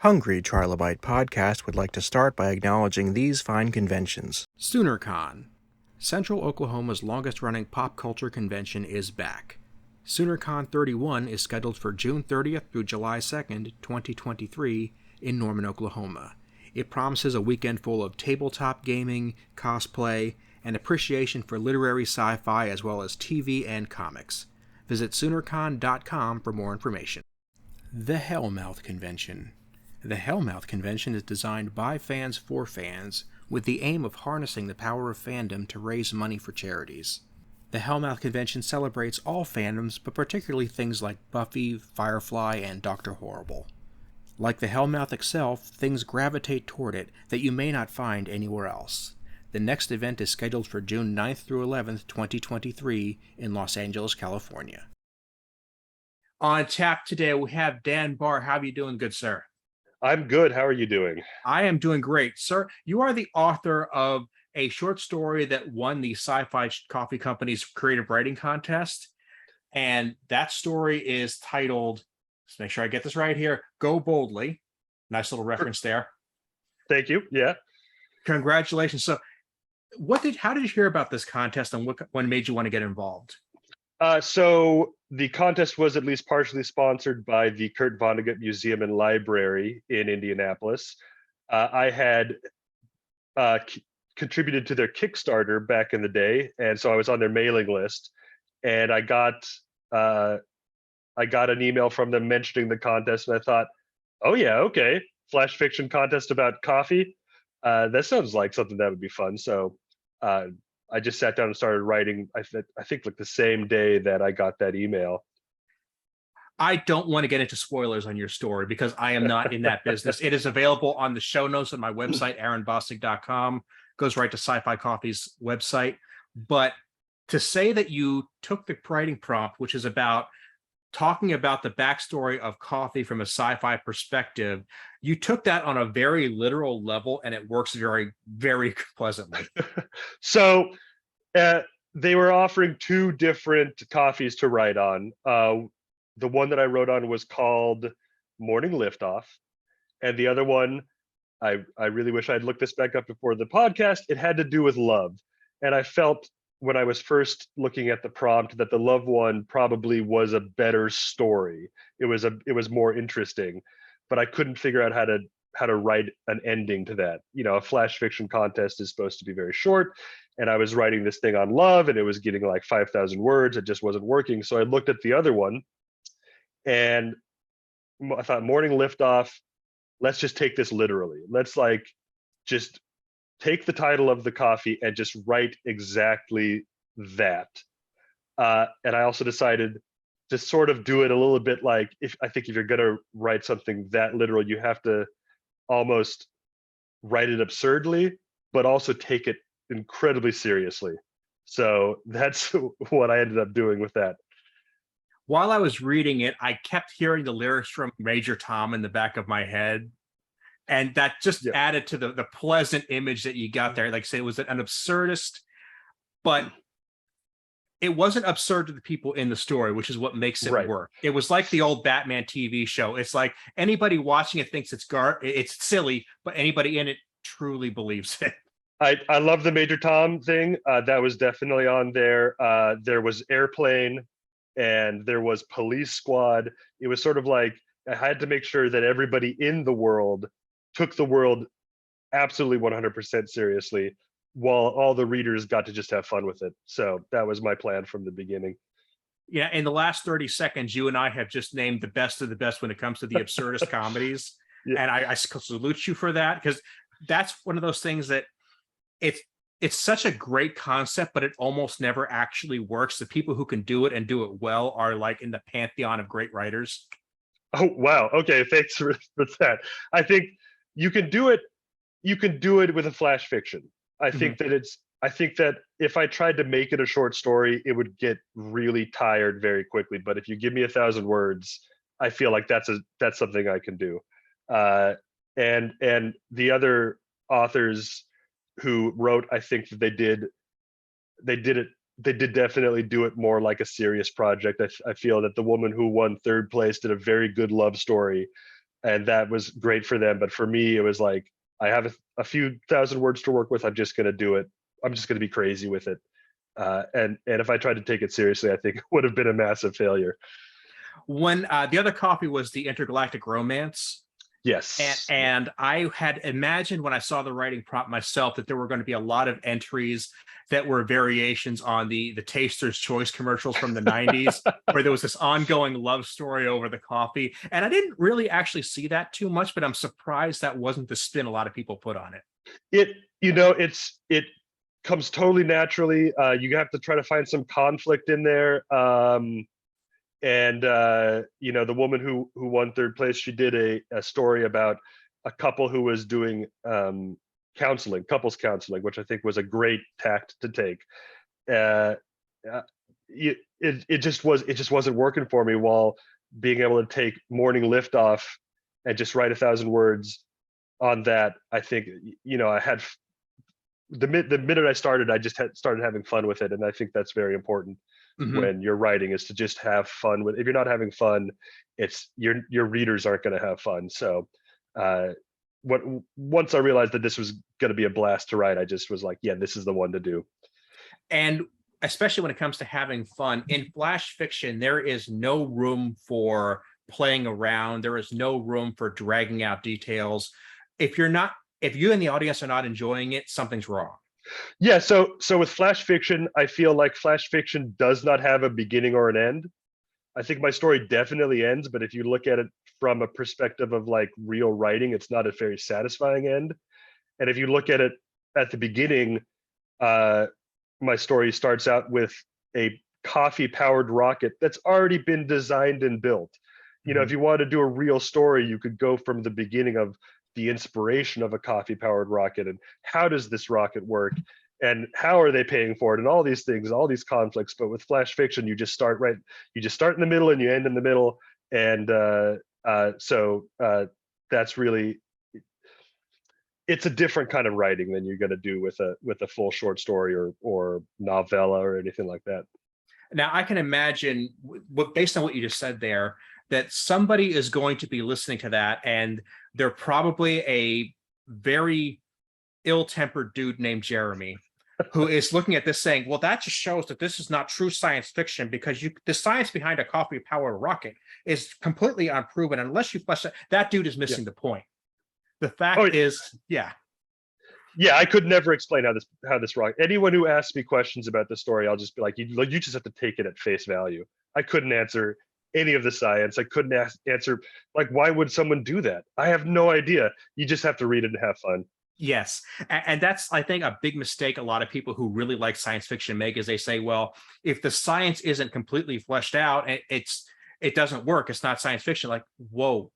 Hungry Trilobyte podcast would like to start by acknowledging these fine conventions. SoonerCon. Central Oklahoma's longest-running pop culture convention is back. SoonerCon 31 is scheduled for June 30th through July 2nd, 2023, in Norman, Oklahoma. It promises a weekend full of tabletop gaming, cosplay, and appreciation for literary sci-fi as well as TV and comics. Visit SoonerCon.com for more information. The Hellmouth Convention. The Hellmouth Convention is designed by fans for fans, with the aim of harnessing the power of fandom to raise money for charities. The Hellmouth Convention celebrates all fandoms, but particularly things like Buffy, Firefly, and Dr. Horrible. Like the Hellmouth itself, things gravitate toward it that you may not find anywhere else. The next event is scheduled for June 9th through 11th, 2023, in Los Angeles, California. On tap today, we have Dan Barr. How are you doing, good sir? I'm good. How are you doing? I am doing great, sir. You are the author of a short story that won the Sci-Fi Coffee Company's creative writing contest. And that story is titled, let's make sure I get this right here, Go Boldly. Nice little reference there. Thank you. Yeah. Congratulations. So how did you hear about this contest and what made you want to get involved? So the contest was at least partially sponsored by the Kurt Vonnegut Museum and Library in Indianapolis. I had contributed to their Kickstarter back in the day, and so I was on their mailing list. And I got an email from them mentioning the contest, and I thought, oh yeah, okay, flash fiction contest about coffee. That sounds like something that would be fun. So I just sat down and started writing, I think like the same day that I got that email. I don't want to get into spoilers on your story because I am not in that business. It is available on the show notes on my website, aaronbostic.com. Goes right to Sci-Fi Coffee's website. But to say that you took the writing prompt, which is about talking about the backstory of coffee from a sci-fi perspective, you took that on a very literal level, and it works very, very pleasantly. So they were offering two different coffees to write on. The one that I wrote on was called Morning Liftoff, and the other one, I really wish I'd looked this back up before the podcast. It had to do with love, and I felt when I was first looking at the prompt that the love one probably was a better story. It was more interesting, but I couldn't figure out how to write an ending to that. You know, a flash fiction contest is supposed to be very short, and I was writing this thing on love, and it was getting like 5,000 words. It just wasn't working. So I looked at the other one, and I thought, Morning Liftoff, let's just take this literally. Let's like just take the title of the coffee and just write exactly that. And I also decided to sort of do it a little bit like, if you're going to write something that literal, you have to almost write it absurdly, but also take it incredibly seriously. So that's what I ended up doing with that. While I was reading it, I kept hearing the lyrics from Major Tom in the back of my head. And that just added to the pleasant image that you got there. Like I say, it was an absurdist, but it wasn't absurd to the people in the story, which is what makes it work. It was like the old Batman TV show. It's like anybody watching it thinks it's silly, but anybody in it truly believes it. I love the Major Tom thing. That was definitely on there. There was Airplane, and there was Police Squad. It was sort of like I had to make sure that everybody in the world took the world absolutely 100% seriously, while all the readers got to just have fun with it. So that was my plan from the beginning. Yeah, in the last 30 seconds, you and I have just named the best of the best when it comes to the absurdist comedies. Yeah. And I salute you for that, because that's one of those things that it's such a great concept, but it almost never actually works. The people who can do it and do it well are like in the pantheon of great writers. Oh, wow. Okay, thanks for that. I think you can do it with a flash fiction. I think that if I tried to make it a short story, it would get really tired very quickly. But if you give me 1,000 words, I feel like that's something I can do. And the other authors who wrote, I think that they did definitely do it more like a serious project. I feel that the woman who won third place did a very good love story, and that was great for them. But for me, it was like, I have a few thousand words to work with. I'm just going to do it. I'm just going to be crazy with it. And if I tried to take it seriously, I think it would have been a massive failure. When the other copy was the Intergalactic Romance. Yes. And I had imagined when I saw the writing prompt myself that there were going to be a lot of entries that were variations on the Taster's Choice commercials from the 90s, where there was this ongoing love story over the coffee. And I didn't really actually see that too much, but I'm surprised that wasn't the spin a lot of people put on it. It comes totally naturally. You have to try to find some conflict in there. And the woman who won third place, she did a story about a couple who was doing couples counseling, which I think was a great tact to take. It just wasn't working for me, while being able to take Morning Liftoff and just write 1,000 words on that. I think I had the minute I started, I just started having fun with it, and I think that's very important. Mm-hmm. When you're writing, is to just have fun with. If you're not having fun, it's your readers aren't going to have fun. So once I realized that this was going to be a blast to write, I just was like, yeah, this is the one to do. And especially when it comes to having fun in flash fiction, there is no room for playing around. There is no room for dragging out details. If you and the audience are not enjoying it, something's wrong. Yeah, so with flash fiction, I feel like flash fiction does not have a beginning or an end. I think my story definitely ends, but if you look at it from a perspective of like real writing, it's not a very satisfying end. And if you look at it at the beginning, my story starts out with a coffee-powered rocket that's already been designed and built. Mm-hmm. If you want to do a real story, you could go from the beginning of the inspiration of a coffee-powered rocket, and how does this rocket work, and how are they paying for it, and all these things, all these conflicts. But with flash fiction, you just start in the middle and you end in the middle, and so that's really, it's a different kind of writing than you're going to do with a full short story or novella or anything like that. Now, I can imagine, based on what you just said there, that somebody is going to be listening to that, and they're probably a very ill-tempered dude named Jeremy, who is looking at this saying, well, that just shows that this is not true science fiction, because the science behind a coffee-powered rocket is completely unproven unless you flesh it. That dude is missing the point. The fact is, yeah, I could never explain how this rocket. Anyone who asks me questions about the story, I'll just be like, you just have to take it at face value. I couldn't answer any of the science. I couldn't answer, like, why would someone do that? I have no idea. You just have to read it and have fun. Yes. And that's, I think, a big mistake a lot of people who really like science fiction make, is they say, well, if the science isn't completely fleshed out, it doesn't work. It's not science fiction. Like, whoa,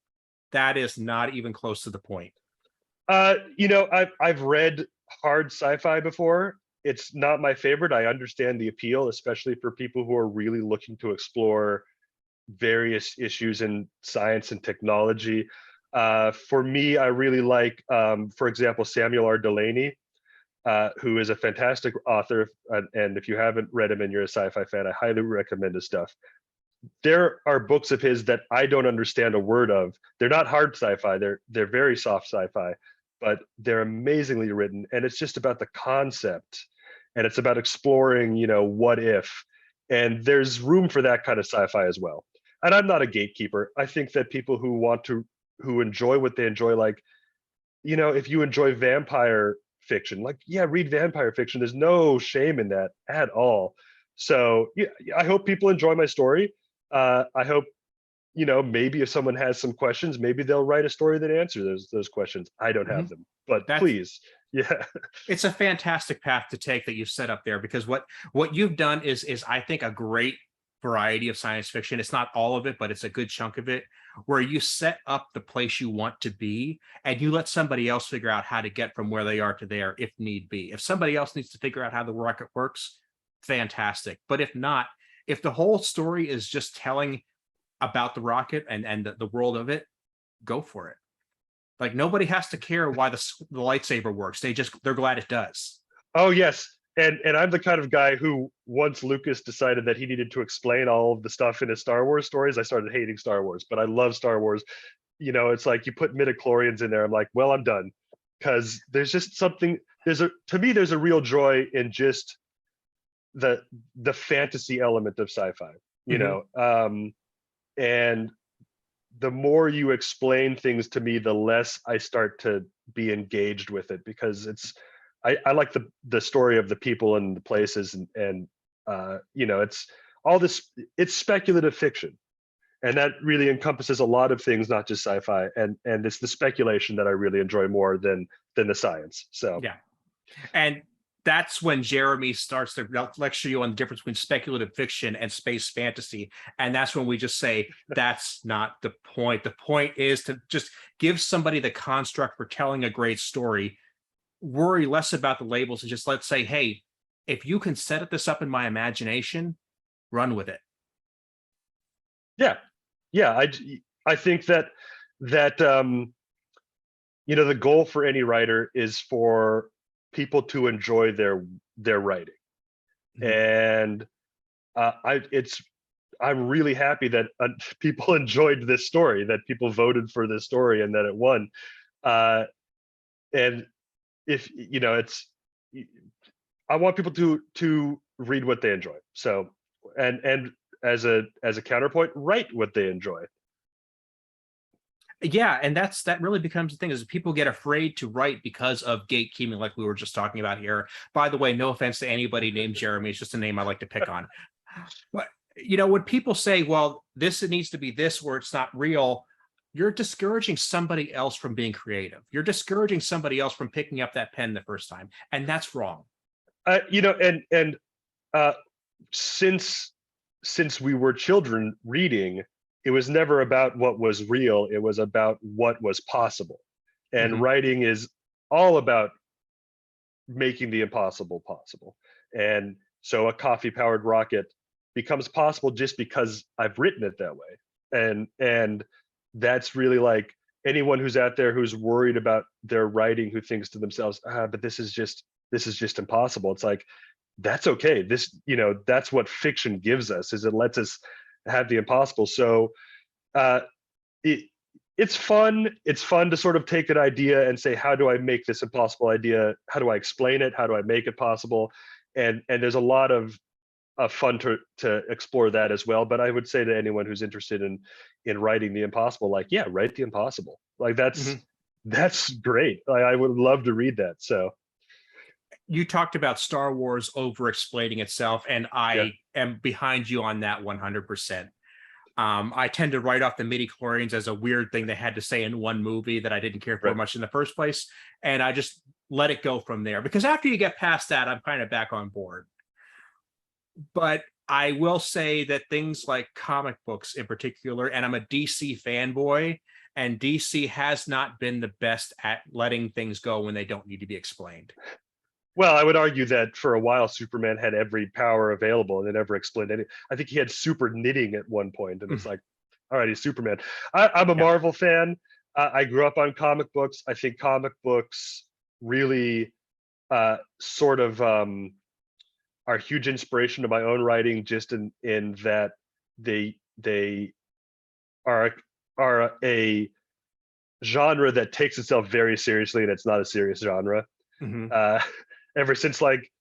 that is not even close to the point. I've read hard sci-fi before. It's not my favorite. I understand the appeal, especially for people who are really looking to explore various issues in science and technology. For me, I really like, for example, Samuel R. Delany, who is a fantastic author. And if you haven't read him and you're a sci-fi fan, I highly recommend his stuff. There are books of his that I don't understand a word of. They're not hard sci-fi. They're very soft sci-fi, but they're amazingly written. And it's just about the concept, and it's about exploring, what if. And there's room for that kind of sci-fi as well. And I'm not a gatekeeper. I think that people who enjoy what they enjoy, like, if you enjoy vampire fiction, like, yeah, read vampire fiction. There's no shame in that at all. So yeah, I hope people enjoy my story. I hope, maybe if someone has some questions, maybe they'll write a story that answers those questions. I don't have them, but please. Yeah. It's a fantastic path to take that you've set up there, because what you've done is I think a great variety of science fiction. It's not all of it, but it's a good chunk of it, where you set up the place you want to be and you let somebody else figure out how to get from where they are to there if need be. If somebody else needs to figure out how the rocket works, fantastic. But if not, if the whole story is just telling about the rocket and the world of it, go for it. Like, nobody has to care why the lightsaber works. They're glad it does. Oh, yes. And I'm the kind of guy who, once Lucas decided that he needed to explain all of the stuff in his Star Wars stories, I started hating Star Wars. But I love Star Wars. it's like you put midichlorians in there. I'm like, well, I'm done, because there's just something. To me, there's a real joy in just the fantasy element of sci-fi, and the more you explain things to me, the less I start to be engaged with it, because I like the story of the people and the places, and it's all this. It's speculative fiction, and that really encompasses a lot of things, not just sci-fi. And it's the speculation that I really enjoy more than the science. So yeah, and that's when Jeremy starts to lecture you on the difference between speculative fiction and space fantasy. And that's when we just say, that's not the point. The point is to just give somebody the construct for telling a great story, worry less about the labels, and just let's say, hey, if you can set this up in my imagination, run with it. Yeah. I think that the goal for any writer is for people to enjoy their writing. And I'm really happy that people enjoyed this story, that people voted for this story, and that it won. And if I want people to read what they enjoy. So and as a counterpoint, write what they enjoy. Yeah, and that really becomes the thing, is people get afraid to write because of gatekeeping, like we were just talking about here. By the way, no offense to anybody named Jeremy, it's just a name I like to pick on. But when people say, well, this needs to be this, where it's not real, you're discouraging somebody else from being creative. You're discouraging somebody else from picking up that pen the first time, and that's wrong. Since we were children reading, it was never about what was real. It was about what was possible. And writing is all about making the impossible possible. And so a coffee powered rocket becomes possible just because I've written it that way. And that's really like anyone who's out there who's worried about their writing, who thinks to themselves, but this is just impossible. It's like, that's okay. That's what fiction gives us, is it lets us have the impossible. So it's fun. It's fun to sort of take an idea and say, how do I make this impossible idea? How do I explain it? How do I make it possible? And there's a lot of fun to explore that as well. But I would say to anyone who's interested in writing the impossible, like, yeah, write the impossible. Like that's great. I would love to read that. So you talked about Star Wars over explaining itself, and I am behind you on that 100%. I tend to write off the midichlorians as a weird thing they had to say in one movie that I didn't care for much in the first place, and I just let it go from there, because after you get past that, I'm kind of back on board. But I will say that things like comic books in particular, and I'm a DC fanboy, and DC has not been the best at letting things go when they don't need to be explained. Well, I would argue that for a while, Superman had every power available and they never explained any. I think he had super knitting at one point, and it's like, all right, he's Superman. I'm a Marvel fan. I grew up on comic books. I think comic books really sort of are a huge inspiration to my own writing, just in that they are a genre that takes itself very seriously, and it's not a serious genre. Ever since, like,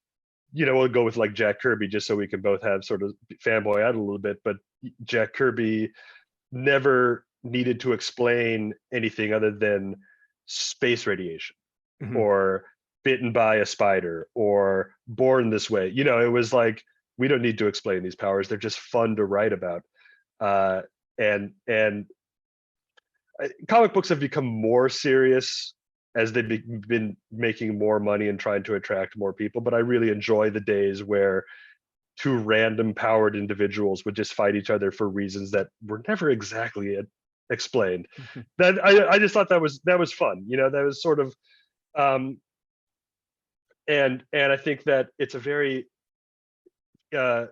we'll go with like Jack Kirby, just so we can both have sort of fanboy out a little bit, but Jack Kirby never needed to explain anything other than space radiation or bitten by a spider or born this way. It was like, we don't need to explain these powers. They're just fun to write about. And comic books have become more serious as they've been making more money and trying to attract more people. But I really enjoy the days where two random powered individuals would just fight each other for reasons that were never exactly explained. That I just thought that was fun. That was sort of, and I think that it's a very, I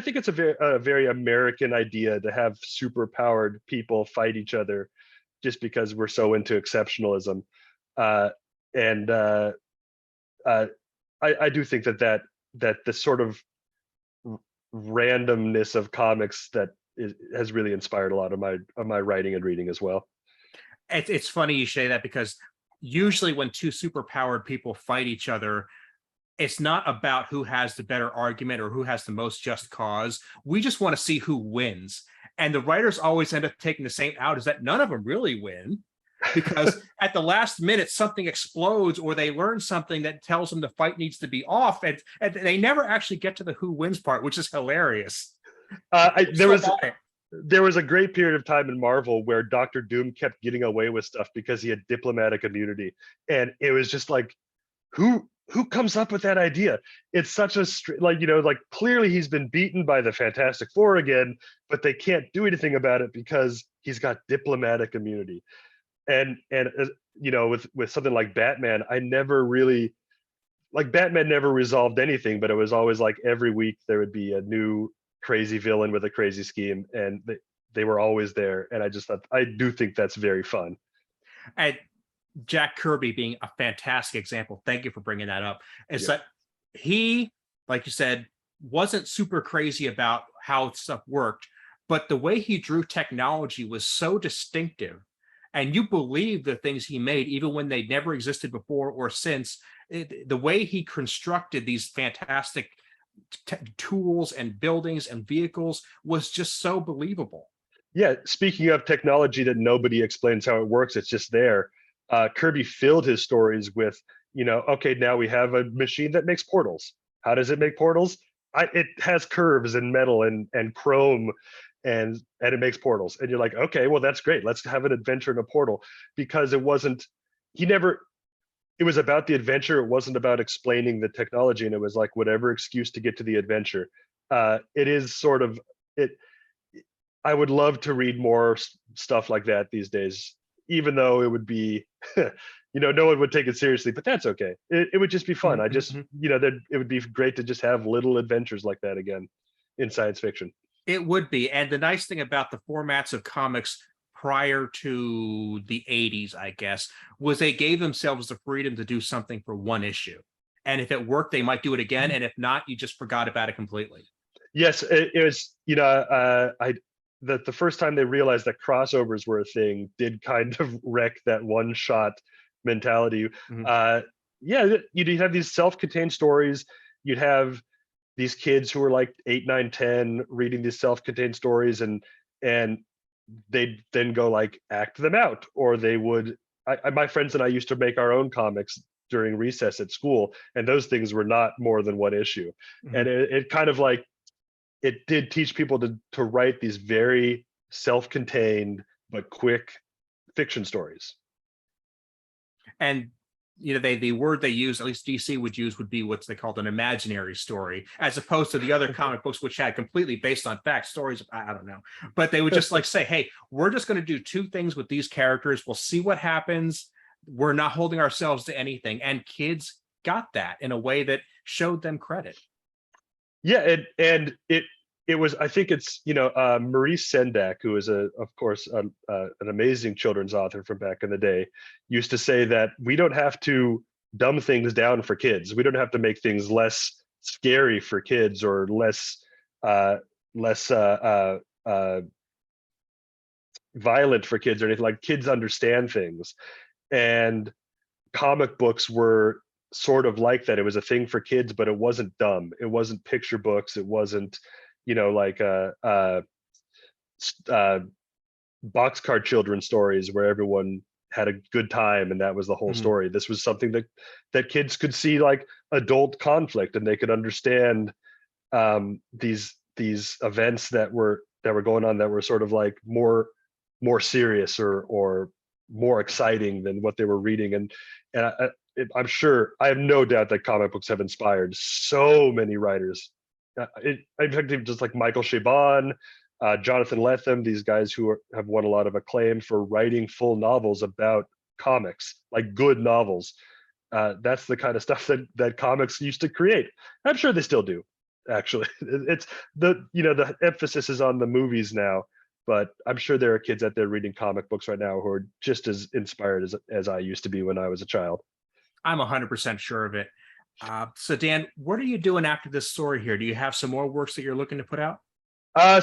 think it's a very American idea to have super powered people fight each other just because we're so into exceptionalism. I do think that the sort of randomness of comics has really inspired a lot of my writing and reading as well. It's funny you say that, because usually when two superpowered people fight each other, it's not about who has the better argument or who has the most just cause. We just want to see who wins. And the writers always end up taking the same out, is that none of them really win, because at the last minute something explodes or they learn something that tells them the fight needs to be off, and they never actually get to the who wins part, which is hilarious. There was a great period of time in Marvel where Doctor Doom kept getting away with stuff because he had diplomatic immunity, and it was just like, who comes up with that idea? It's such a like clearly he's been beaten by the Fantastic Four again, but they can't do anything about it because he's got diplomatic immunity. And with something like Batman, I never really like Batman never resolved anything, but it was always like every week there would be a new crazy villain with a crazy scheme, and they were always there. And I do think that's very fun. And Jack Kirby being a fantastic example, thank you for bringing that up, is that he, like you said, wasn't super crazy about how stuff worked, but the way he drew technology was so distinctive, and you believe the things he made even when they never existed before or since. The way he constructed these fantastic tools and buildings and vehicles was just so believable. Yeah, speaking of technology that nobody explains how it works, it's just there. Kirby filled his stories with, okay, now we have a machine that makes portals. How does it make portals? It has curves and metal and chrome, and it makes portals. And you're like, okay, well, that's great. Let's have an adventure in a portal. Because it was about the adventure. It wasn't about explaining the technology. And it was like whatever excuse to get to the adventure. It is sort of it. I would love to read more stuff like that these days, even though it would be, no one would take it seriously, but that's okay. It would just be fun. I just, it would be great to just have little adventures like that again in science fiction. It would be. And the nice thing about the formats of comics prior to the 80s, I guess, was they gave themselves the freedom to do something for one issue. And if it worked, they might do it again. And if not, you just forgot about it completely. Yes, it was, the first time they realized that crossovers were a thing did kind of wreck that one shot mentality. You'd have these self-contained stories. You'd have these kids who were like 8, 9, 10 reading these self-contained stories, and they'd then go like act them out, or they would. My friends and I used to make our own comics during recess at school, and those things were not more than one issue. And it kind of like, it did teach people to write these very self-contained but quick fiction stories. And the word they use, at least DC would use, would be what they called an imaginary story, as opposed to the other comic books which had completely based on fact stories. I don't know, but they would just like say, hey, we're just going to do two things with these characters, we'll see what happens, we're not holding ourselves to anything. And kids got that in a way that showed them credit. Yeah, and it was, I think it's, Maurice Sendak, who is of course an amazing children's author from back in the day, used to say that we don't have to dumb things down for kids. We don't have to make things less scary for kids or less violent for kids or anything. Like, kids understand things, and comic books were sort of like that. It was a thing for kids, but it wasn't dumb. It wasn't picture books. It wasn't, like boxcar children's stories where everyone had a good time and that was the whole story. This was something that kids could see, like adult conflict, and they could understand these events that were going on that were sort of like more serious or more exciting than what they were reading. And I'm sure, I have no doubt that comic books have inspired so many writers. In fact, just like Michael Chabon, Jonathan Lethem, these guys who have won a lot of acclaim for writing full novels about comics, like good novels. That's the kind of stuff that comics used to create. I'm sure they still do, actually. It's the emphasis is on the movies now, but I'm sure there are kids out there reading comic books right now who are just as inspired as I used to be when I was a child. I'm 100% sure of it. So Dan, what are you doing after this story here? Do you have some more works that you're looking to put out?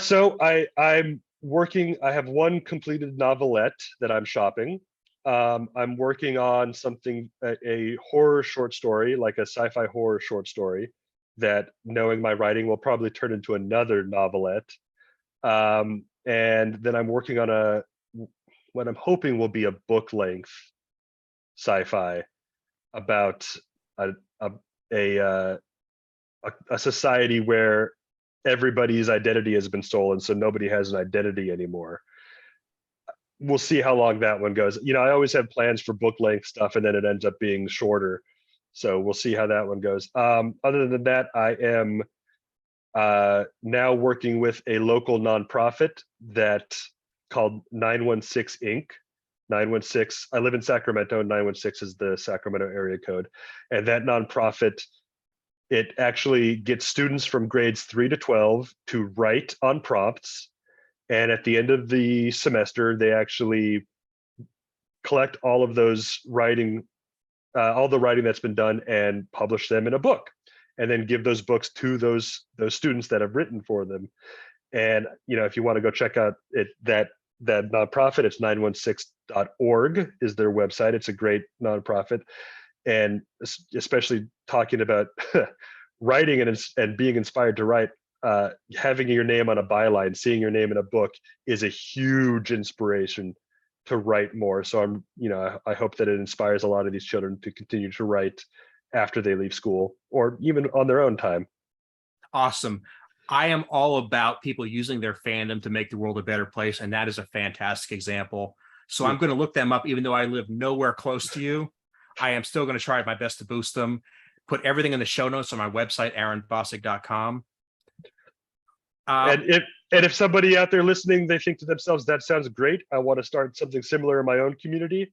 So I'm working. I have one completed novelette that I'm shopping. I'm working on something, a horror short story, like a sci-fi horror short story, that, knowing my writing, will probably turn into another novelette. And then I'm working on what I'm hoping will be a book length sci-fi about a a, a a society where everybody's identity has been stolen, so nobody has an identity anymore. We'll see how long that one goes. I always have plans for book length stuff, and then it ends up being shorter. So we'll see how that one goes. Other than that, I am now working with a local nonprofit that called 916 Inc. 916. I live in Sacramento, and 916 is the Sacramento area code. And that nonprofit, it actually gets students from grades 3 to 12 to write on prompts. And at the end of the semester, they actually collect all of those writing, all the writing that's been done, and publish them in a book, and then give those books to those students that have written for them. And if you want to go check out that nonprofit, it's 916.org is their website. It's a great nonprofit, and especially talking about writing and being inspired to write. Having your name on a byline, seeing your name in a book, is a huge inspiration to write more. So I hope that it inspires a lot of these children to continue to write after they leave school, or even on their own time. Awesome. I am all about people using their fandom to make the world a better place, and that is a fantastic example. So I'm going to look them up, even though I live nowhere close to you. I am still going to try my best to boost them. Put everything in the show notes on my website, aaronbossick.com. And if somebody out there listening, they think to themselves, that sounds great, I want to start something similar in my own community,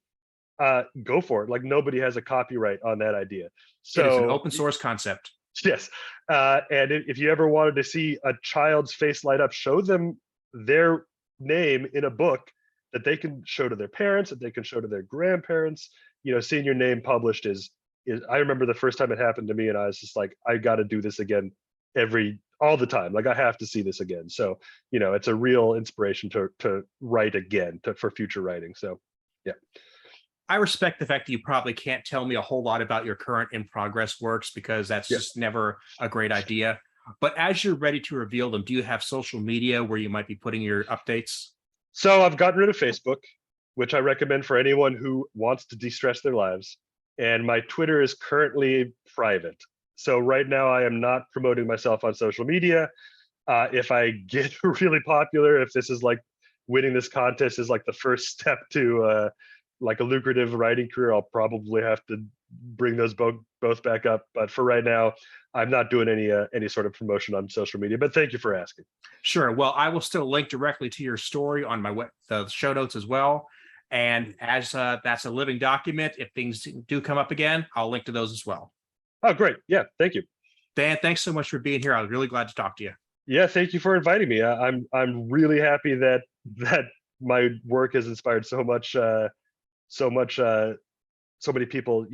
go for it. Like, nobody has a copyright on that idea. So it is an open source concept. Yes. And if you ever wanted to see a child's face light up, show them their name in a book that they can show to their parents, that they can show to their grandparents. Seeing your name published is I remember the first time it happened to me, and I was just like, I got to do this again all the time. Like, I have to see this again. So it's a real inspiration to write again, for future writing. So yeah. I respect the fact that you probably can't tell me a whole lot about your current in progress works, because that's just never a great idea. But as you're ready to reveal them, do you have social media where you might be putting your updates? So I've gotten rid of Facebook, which I recommend for anyone who wants to de-stress their lives. And my Twitter is currently private. So right now I am not promoting myself on social media. If I get really popular, if this is like winning this contest is like the first step to like a lucrative writing career, I'll probably have to bring those both back up. But for right now, I'm not doing any sort of promotion on social media. But thank you for asking. Sure. Well, I will still link directly to your story on the show notes as well. And as that's a living document, if things do come up again, I'll link to those as well. Oh, great. Yeah, thank you. Dan, thanks so much for being here. I was really glad to talk to you. Yeah, thank you for inviting me. I'm really happy that my work has inspired so many people,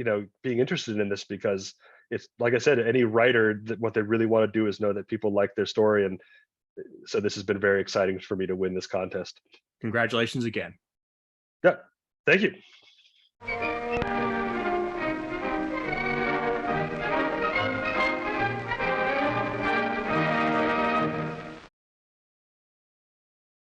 being interested in this, because it's, like I said, any writer, what they really want to do is know that people like their story. And so this has been very exciting for me to win this contest. Congratulations again. Yeah, thank you.